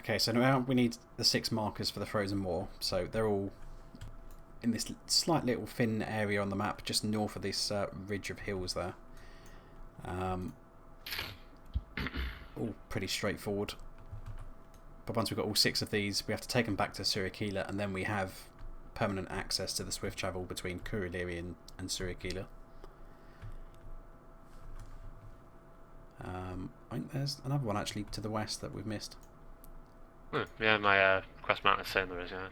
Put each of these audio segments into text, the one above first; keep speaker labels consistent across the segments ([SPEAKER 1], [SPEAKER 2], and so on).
[SPEAKER 1] Okay, so now we need the 6 markers for the Frozen Moor. So they're all in this slight little thin area on the map, just north of this ridge of hills there. All pretty straightforward. But once we've got all 6 of these, we have to take them back to Surikila, and then we have permanent access to the swift travel between Kuruliri and Surikila. I think there's another one actually to the west that we've missed.
[SPEAKER 2] Yeah, my quest map is saying there is, yeah.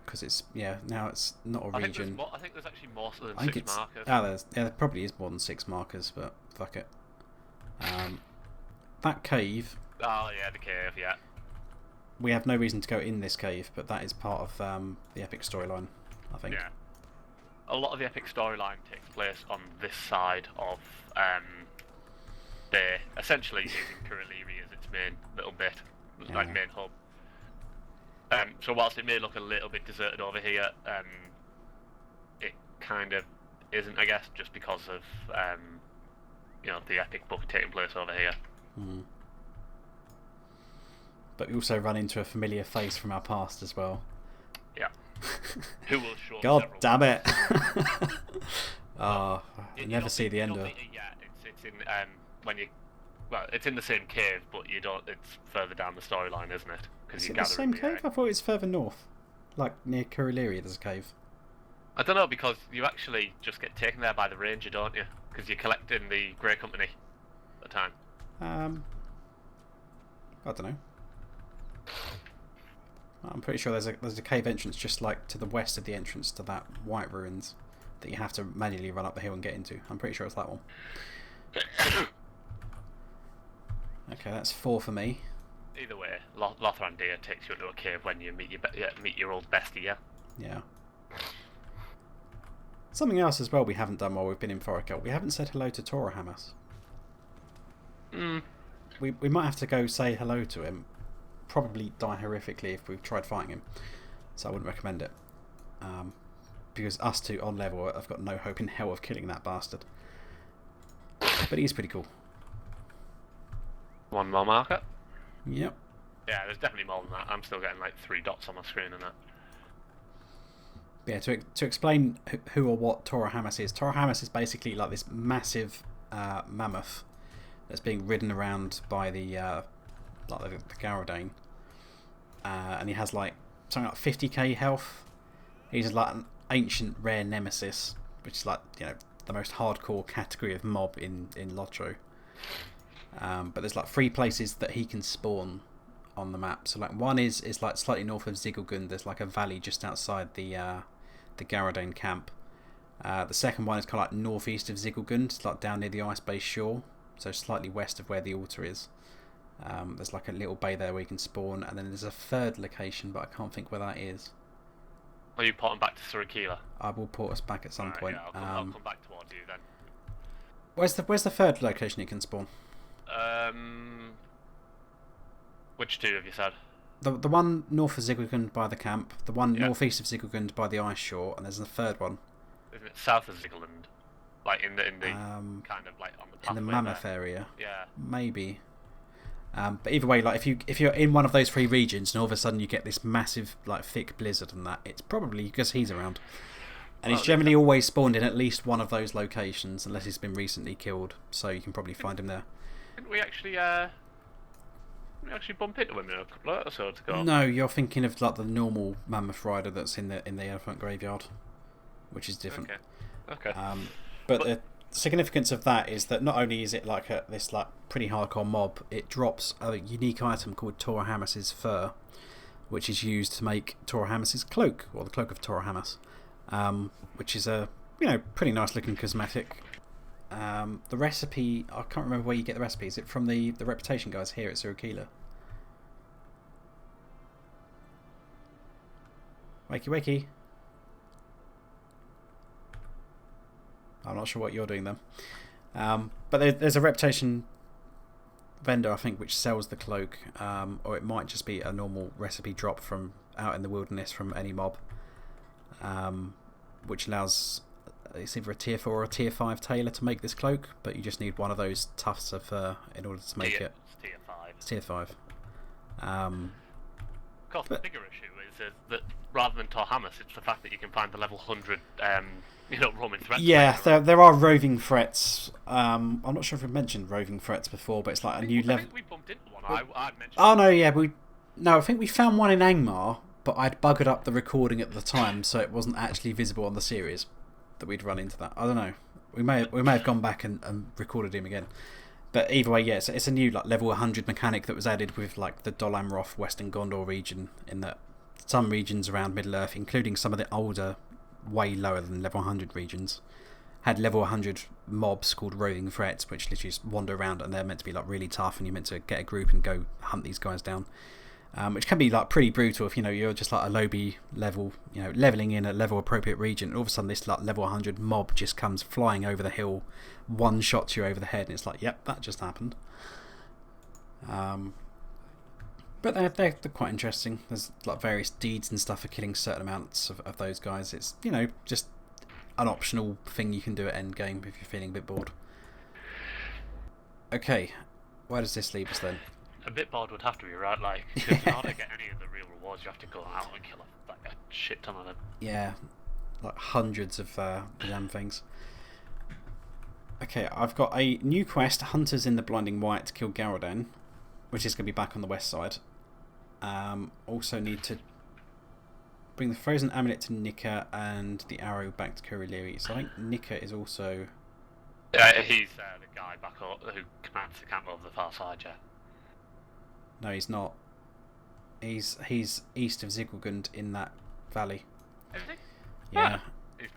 [SPEAKER 1] Because it's, now it's not a region.
[SPEAKER 2] I think there's actually more than 6 markers.
[SPEAKER 1] There probably is more than 6 markers, but fuck it. That cave.
[SPEAKER 2] Oh yeah, the cave, yeah.
[SPEAKER 1] We have no reason to go in this cave, but that is part of the epic storyline, I think.
[SPEAKER 2] Yeah. A lot of the epic storyline takes place on this side of essentially using Kuruliri as its main little bit, like main hub. So whilst it may look a little bit deserted over here, it kind of isn't, I guess, just because of the epic book taking place over here.
[SPEAKER 1] Mm. But we also run into a familiar face from our past as well.
[SPEAKER 2] Yeah. Who will show
[SPEAKER 1] God damn it!
[SPEAKER 2] I
[SPEAKER 1] never see the end of it.
[SPEAKER 2] Yeah, it's in it's in the same cave, but you don't. It's further down the storyline, isn't it?
[SPEAKER 1] Is it the same cave? I thought it was further north, like near Kuruliri. There's a cave.
[SPEAKER 2] I don't know, because you actually just get taken there by the ranger, don't you? Because you're collecting the Grey Company at the time.
[SPEAKER 1] I don't know. I'm pretty sure there's a cave entrance just like to the west of the entrance to that White Ruins that you have to manually run up the hill and get into. I'm pretty sure it's that one. Okay, that's 4 for me.
[SPEAKER 2] Either way, Lothran Deer takes you into a cave when you meet your old bestie, yeah?
[SPEAKER 1] Yeah. Something else as well we haven't done while we've been in Forochel. We haven't said hello to Tora Hamas. We might have to go say hello to him. Probably die horrifically if we've tried fighting him. So I wouldn't recommend it. Because us two on level, I've got no hope in hell of killing that bastard. But he's pretty cool.
[SPEAKER 2] One more marker?
[SPEAKER 1] Yep.
[SPEAKER 2] Yeah, there's definitely more than that. I'm still getting like 3 dots on my screen and that.
[SPEAKER 1] Yeah, to explain who or what Tora Hamas is. Tora Hamas is basically like this massive mammoth that's being ridden around by the Gauradane. And he has like something like 50k health. He's like an ancient rare nemesis, which is like, the most hardcore category of mob in LOTRO. But there's like 3 places that he can spawn on the map. So like one is like slightly north of Ziggelgund. There's like a valley just outside the Gauradane camp. The second one is kind of like northeast of Ziggelgund. It's like down near the ice base shore, so slightly west of where the altar is. There's like a little bay there where you can spawn, and then there's a third location, but I can't think where that is.
[SPEAKER 2] Are you porting back to Surikila?
[SPEAKER 1] I will port us back at some point.
[SPEAKER 2] Yeah, I'll come back towards you then.
[SPEAKER 1] Where's the third location you can spawn?
[SPEAKER 2] Which 2 have you said?
[SPEAKER 1] The one north of Ziggelgund by the camp, the one northeast of Ziggelgund by the ice shore, and there's a third one.
[SPEAKER 2] Isn't it south of Ziggelgund? Like in the kind of like on the pathway
[SPEAKER 1] in the Mammoth area.
[SPEAKER 2] Yeah.
[SPEAKER 1] Maybe. But either way, like if you're in one of those 3 regions and all of a sudden you get this massive like thick blizzard and that, it's probably because he's around. And he's generally always spawned in at least one of those locations, unless he's been recently killed. So you can probably find him there.
[SPEAKER 2] Didn't we actually bump into him a couple of episodes ago?
[SPEAKER 1] No, you're thinking of like the normal mammoth rider that's in the elephant graveyard, which is different.
[SPEAKER 2] Okay.
[SPEAKER 1] But the significance of that is that not only is it like this like pretty hardcore mob, it drops a unique item called Tora Hamas's fur, which is used to make Tora Hamas's cloak, or the cloak of Tora Hamas, which is a pretty nice looking cosmetic. The recipe, I can't remember where you get the recipe. Is it from the Reputation guys here at Surikila? Wakey. I'm not sure what you're doing then. But there's a Reputation vendor, I think, which sells the cloak. Or it might just be a normal recipe drop from out in the wilderness from any mob. Which allows... It's either a tier 4 or a tier 5 tailor to make this cloak, but you just need one of those tufts of fur in order to make it.
[SPEAKER 2] It's tier 5.
[SPEAKER 1] It's tier 5.
[SPEAKER 2] course, the bigger issue is that rather than Torhammus, it's the fact that you can find the level 100, Roman threats.
[SPEAKER 1] Yeah, there are roving threats. I'm not sure if we've mentioned roving threats before, but it's like a new level.
[SPEAKER 2] I think we bumped into one. I'd mentioned.
[SPEAKER 1] Oh no, yeah, I think we found one in Angmar, but I'd buggered up the recording at the time, so it wasn't actually visible on the series that we'd run into that. I don't know. We may have gone back and recorded him again. But either way, yeah, it's a new like level 100 mechanic that was added with like the Dol Amroth Western Gondor region, in that some regions around Middle Earth, including some of the older, way lower than level 100 regions, had level 100 mobs called roving threats, which literally just wander around, and they're meant to be like really tough, and you're meant to get a group and go hunt these guys down. Which can be like pretty brutal if you're just like a lowbie level, leveling in a level appropriate region, and all of a sudden this like level 100 mob just comes flying over the hill, one shots you over the head, and it's like, yep, that just happened. But they're quite interesting. There's like various deeds and stuff for killing certain amounts of those guys. It's just an optional thing you can do at end game if you're feeling a bit bored. Okay, where does this leave us then?
[SPEAKER 2] A bit bored would have to be right, like, because in order to get any of the real rewards, you have to go out and kill a shit ton of them.
[SPEAKER 1] Yeah, like hundreds of damn things. Okay, I've got a new quest, Hunters in the Blinding White, to kill Gaunt, which is going to be back on the west side. Also need to bring the Frozen Amulet to Nika and the arrow back to Kuriliri. So I think Nika is also...
[SPEAKER 2] He's the guy back who commands the camp over the far side, yeah.
[SPEAKER 1] No, he's not. He's east of Ziggelgund in that valley.
[SPEAKER 2] Is he?
[SPEAKER 1] Yeah.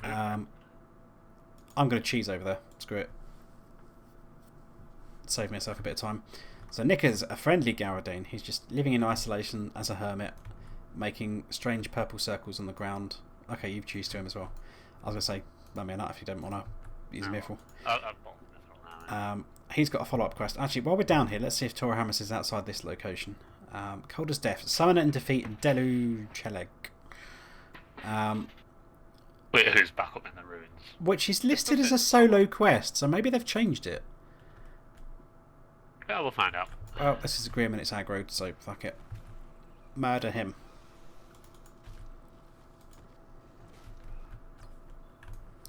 [SPEAKER 2] Ah,
[SPEAKER 1] I'm going to cheese over there. Screw it. Save myself a bit of time. So Nika's a friendly Gaunt. He's just living in isolation as a hermit, making strange purple circles on the ground. Okay, you've cheesed to him as well. I was going to say, let me a nut if you don't want to use a Mithril. He's got a follow-up quest. Actually, while we're down here, let's see if Torhammus is outside this location. Cold as Death. Summon and defeat Delu Cheleg.
[SPEAKER 2] Wait, who's back up in the ruins?
[SPEAKER 1] Which is listed as a solo quest, so maybe they've changed it.
[SPEAKER 2] Yeah, we'll find out.
[SPEAKER 1] Well, this is a Grim and it's aggro, so fuck it. Murder him.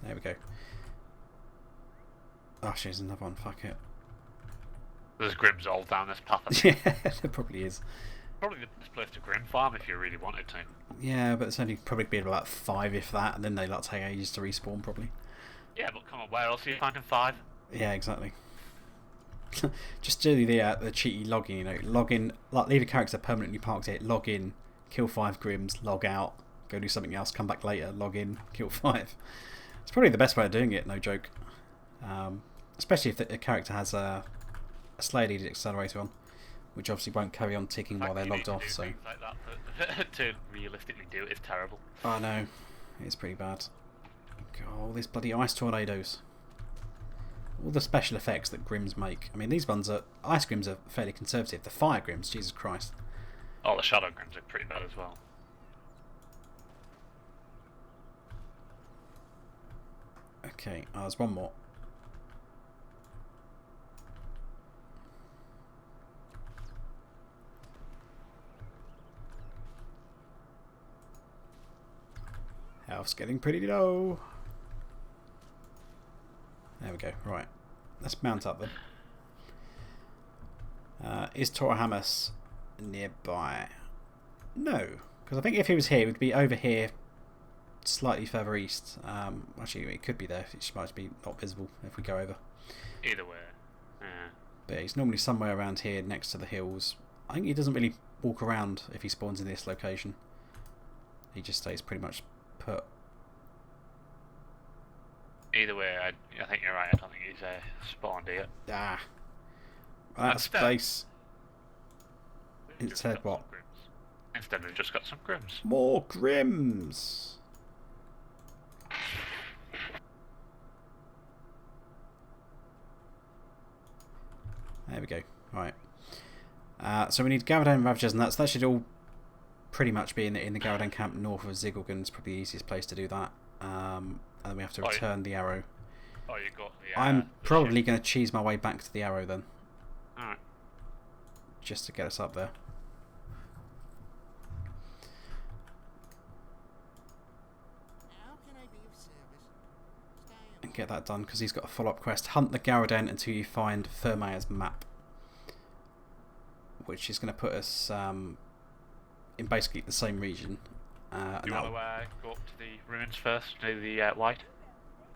[SPEAKER 1] There we go. Oh, she's another one. Fuck it.
[SPEAKER 2] There's Grims all down this path.
[SPEAKER 1] Yeah, there probably is.
[SPEAKER 2] Probably the best place to Grim farm if you really wanted to.
[SPEAKER 1] Yeah, but it's only probably been about 5 if that, and then they like take ages to respawn probably.
[SPEAKER 2] Yeah, but come on, where else are you finding 5?
[SPEAKER 1] Yeah, exactly. Just do the cheaty login, log in, like leave a character permanently parked here, log in, kill 5 Grims, log out, go do something else, come back later, log in, kill 5. It's probably the best way of doing it, no joke. Especially if the character has a Slayer Leader accelerator on, which obviously won't carry on ticking while they're logged off. So
[SPEAKER 2] things like that, to realistically do it is terrible.
[SPEAKER 1] I know, it's pretty bad. God, all these bloody ice tornadoes, all the special effects that Grims make. I mean, these ones are ice Grims are fairly conservative. The fire Grims, Jesus Christ.
[SPEAKER 2] Oh, the shadow Grims are pretty bad as well.
[SPEAKER 1] Okay, there's one more. Health's getting pretty low. There we go. Right. Let's mount up then. Is Torhammus nearby? No. Because I think if he was here, he would be over here, slightly further east. Actually, it could be there. It just might be not visible if we go over.
[SPEAKER 2] Either way. Yeah.
[SPEAKER 1] But he's normally somewhere around here next to the hills. I think he doesn't really walk around if he spawns in this location. He just stays pretty much put.
[SPEAKER 2] Either way, I think you're right. I don't think he's spawned here.
[SPEAKER 1] Ah. That's base. It said what?
[SPEAKER 2] Instead, we've just got some Grims.
[SPEAKER 1] More Grims! There we go. Right. So we need Gaunt Ravagers and that should all pretty much be in the Gaunt camp north of Ziggelgund. It's probably the easiest place to do that. And then we have to return the arrow.
[SPEAKER 2] Oh, you got the
[SPEAKER 1] I'm probably going to cheese my way back to the arrow then.
[SPEAKER 2] Alright.
[SPEAKER 1] Just to get us up there. get that done because he's got a follow-up quest. Hunt the Garaden until you find Firmair's map, which is going to put us in basically the same region.
[SPEAKER 2] Do you want to go up to the ruins first, do the white?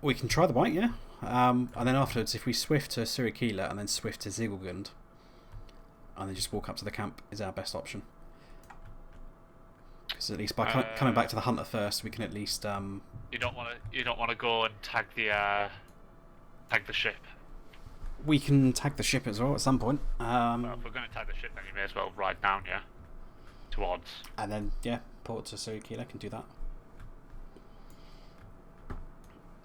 [SPEAKER 1] We can try the white, yeah. And then afterwards, if we swift to Surikila and then swift to Ziggelgund, and then just walk up to the camp is our best option. Because at least by coming back to the hunter first, we can at least.
[SPEAKER 2] You don't want to go and tag the ship.
[SPEAKER 1] We can tag the ship as well at some point.
[SPEAKER 2] Well, if we're going to tag the ship, then you may as well ride down, yeah, towards.
[SPEAKER 1] And then port to Surikila can do that.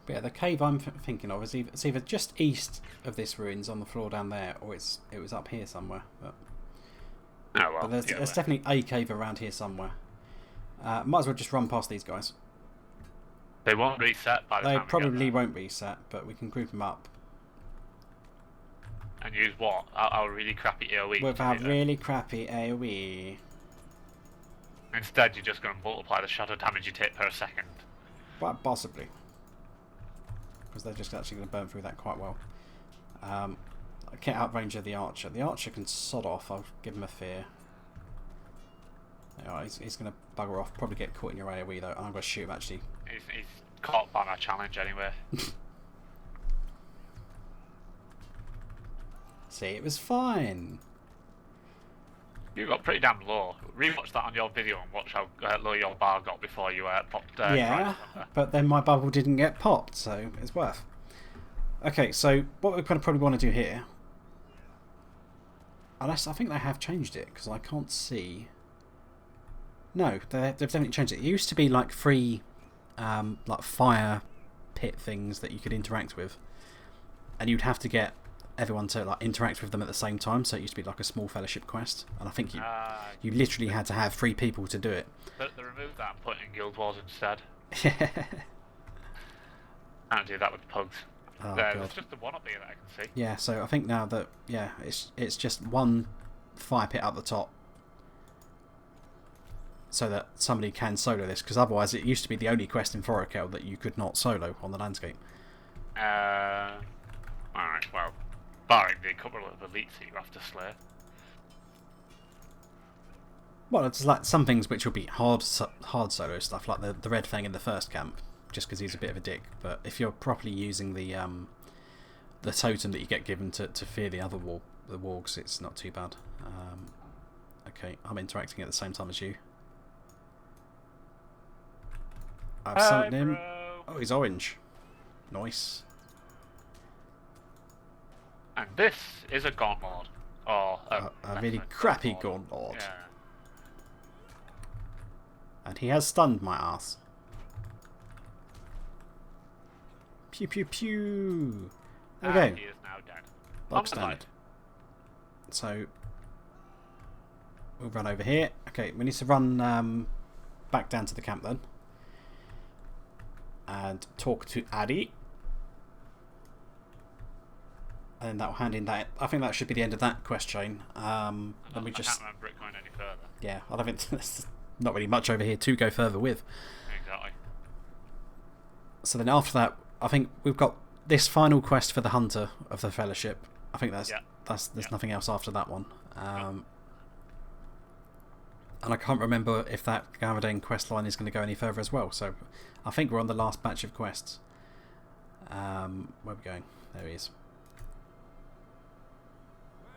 [SPEAKER 1] But yeah, the cave I'm thinking of is it's either just east of this ruins on the floor down there, or it was up here somewhere. But, but there's definitely a cave around here somewhere. Might as well just run past these guys.
[SPEAKER 2] They won't reset by the time.
[SPEAKER 1] They probably won't reset, but we can group them up.
[SPEAKER 2] And use what? Our really crappy AoE.
[SPEAKER 1] With our really crappy AoE.
[SPEAKER 2] Instead, you're just going to multiply the shadow damage you take per second.
[SPEAKER 1] But possibly. Because they're just actually going to burn through that quite well. I can't outrange the archer. The archer can sod off. I'll give him a fear. He's going to bugger off. Probably get caught in your AoE though. I'm going to shoot him actually.
[SPEAKER 2] He's caught by my challenge anyway.
[SPEAKER 1] See, it was fine.
[SPEAKER 2] You got pretty damn low. Rewatch that on your video and watch how low your bar got before you popped.
[SPEAKER 1] Yeah, but then my bubble didn't get popped, so it's worth. Okay, so what we're going to probably want to do here, unless I think they have changed it because I can't see. No, they've definitely changed it. It used to be like free, like fire pit things that you could interact with, and you'd have to get everyone to like interact with them at the same time. So it used to be like a small fellowship quest, and I think you literally had to have 3 people to do it.
[SPEAKER 2] But they removed that and put it in Guild Wars instead.
[SPEAKER 1] Yeah.
[SPEAKER 2] I don't do that with pugs.
[SPEAKER 1] Oh,
[SPEAKER 2] there's just the one up here that I can see.
[SPEAKER 1] Yeah, so I think now that it's just one fire pit up the top, so that somebody can solo this. Because otherwise, it used to be the only quest in Forochel that you could not solo on the landscape.
[SPEAKER 2] Alright, well, barring the couple of elites that you have to slay.
[SPEAKER 1] Well, it's like some things which will be hard solo stuff, like the red thing in the first camp, just because he's a bit of a dick. But if you're properly using the totem that you get given to fear the other the wargs, it's not too bad. Okay, I'm interacting at the same time as you. I've summoned him.
[SPEAKER 2] Bro.
[SPEAKER 1] Oh, he's orange. Nice.
[SPEAKER 2] And this is a Gaunt Lord. Or
[SPEAKER 1] a really crappy Gaunt Lord.
[SPEAKER 2] Yeah.
[SPEAKER 1] And he has stunned my ass. Pew pew pew. There we go.
[SPEAKER 2] He is now dead.
[SPEAKER 1] Bog standard. So we'll run over here. Okay, we need to run back down to the camp then. And talk to Addy. And then that will hand in that. I think that should be the end of that quest chain. Then we just.
[SPEAKER 2] I can't remember it going any further.
[SPEAKER 1] Yeah, I don't think there's not really much over here to go further with.
[SPEAKER 2] Exactly.
[SPEAKER 1] So then after that, I think we've got this final quest for the Hunter of the Fellowship. I think there's nothing else after that one. And I can't remember if that Garaden quest line is going to go any further as well. So I think we're on the last batch of quests. Where are we going? There he is.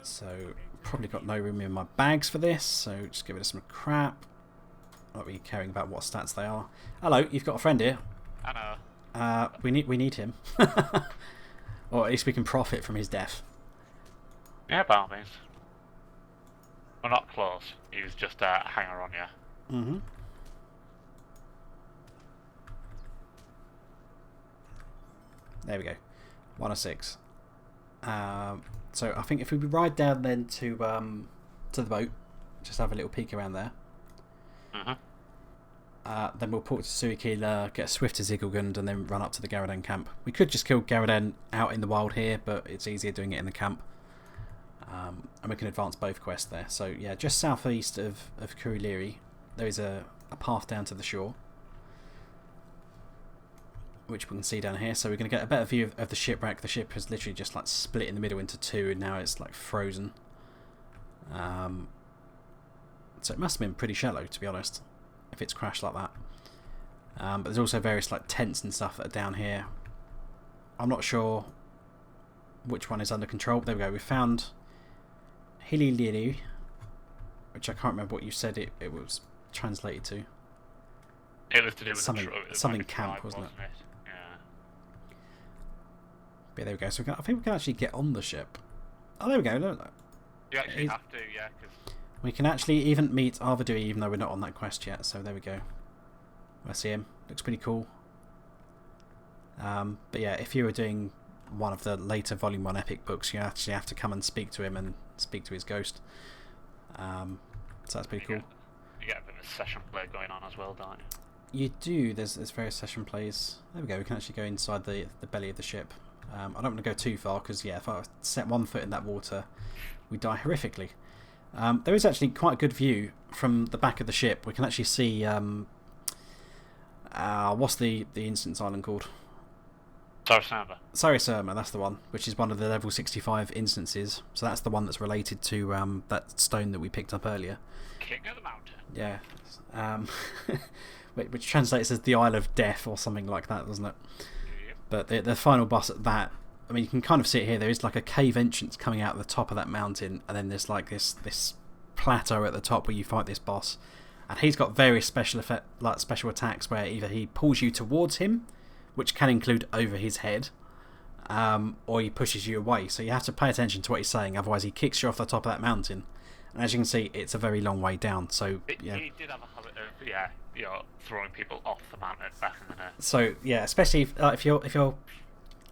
[SPEAKER 1] So probably got no room in my bags for this. So just give it some crap. Not really caring about what stats they are. Hello, you've got a friend here.
[SPEAKER 2] I know.
[SPEAKER 1] We need him. Or at least we can profit from his death.
[SPEAKER 2] Yeah, by all means. We're not close. He was just a hanger on you.
[SPEAKER 1] Mm-hmm. There we go. 106. So I think if we ride down then to the boat, just have a little peek around there. Then we'll port to Surikila, get a swift to Ziggelgund, and then run up to the Garaden camp. We could just kill Garaden out in the wild here, but it's easier doing it in the camp. And we can advance both quests there. So yeah, just southeast of Kuriliri, there is a path down to the shore. which we can see down here. So we're going to get a better view of the shipwreck. The ship has literally just like split in the middle into two, and now it's like frozen. So it must have been pretty shallow, to be honest, if it's crashed like that. But there's also various like tents and stuff that are down here. I'm not sure which one is under control. There we go. We found Hililiru, which I can't remember what you said it was translated to.
[SPEAKER 2] It was to do with
[SPEAKER 1] something camp, wasn't it?
[SPEAKER 2] Yeah.
[SPEAKER 1] But there we go. So I think we can actually get on the ship. Oh, there we go. Look.
[SPEAKER 2] You actually have to, yeah, because
[SPEAKER 1] we can actually even meet Arvidui, even though we're not on that quest yet. So there we go. I see him. Looks pretty cool. But yeah, if you were doing one of the later Volume 1 epic books, you actually have to come and speak to him and speak to his ghost. So that's pretty cool.
[SPEAKER 2] You get a bit of a session play going on as well, don't you?
[SPEAKER 1] You do. There's various session plays. There we go. We can actually go inside the belly of the ship. I don't want to go too far because, yeah, if I set one foot in that water, we die horrifically. There is actually quite a good view from the back of the ship. We can actually see... what's the instance island called? Sarisurma, that's the one, which is one of the level 65 instances. So that's the one that's related to that stone that we picked up earlier.
[SPEAKER 2] King of the Mountain.
[SPEAKER 1] Yeah. Which translates as the Isle of Death or something like that, doesn't it?
[SPEAKER 2] Yep.
[SPEAKER 1] But the final boss at that, I mean, you can kind of see it here. There is like a cave entrance coming out of the top of that mountain, and then there's like this plateau at the top where you fight this boss. And he's got various special attacks where either he pulls you towards him, which can include over his head, or he pushes you away. So you have to pay attention to what he's saying, otherwise he kicks you off the top of that mountain. And as you can see, it's a very long way down. So yeah.
[SPEAKER 2] He did have a habit of throwing people off the mountain back in the day.
[SPEAKER 1] So yeah, especially if your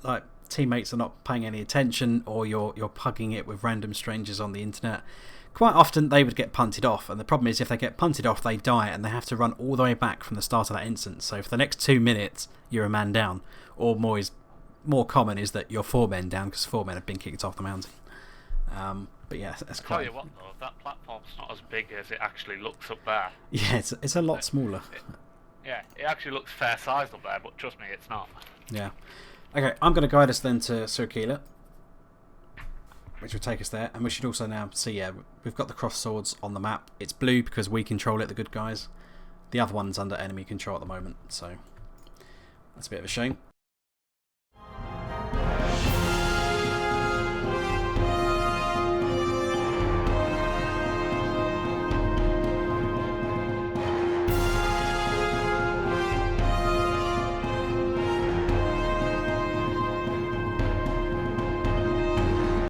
[SPEAKER 1] like teammates are not paying any attention, or you're pugging it with random strangers on the internet. Quite often they would get punted off, and the problem is if they get punted off, they die, and they have to run all the way back from the start of that instance. So for the next 2 minutes, you're a man down, or more common is that you're 4 men down because 4 men have been kicked off the mountain. But yeah, that's quite.
[SPEAKER 2] I'll tell you what though, that platform's not as big as it actually looks up there.
[SPEAKER 1] Yeah, it's a lot smaller.
[SPEAKER 2] It actually looks fair sized up there, but trust me, it's not.
[SPEAKER 1] Yeah. Okay, I'm going to guide us then to Circula, which will take us there, and we should also now see, yeah, we've got the cross swords on the map. It's blue because we control it, the good guys. The other one's under enemy control at the moment, so that's a bit of a shame.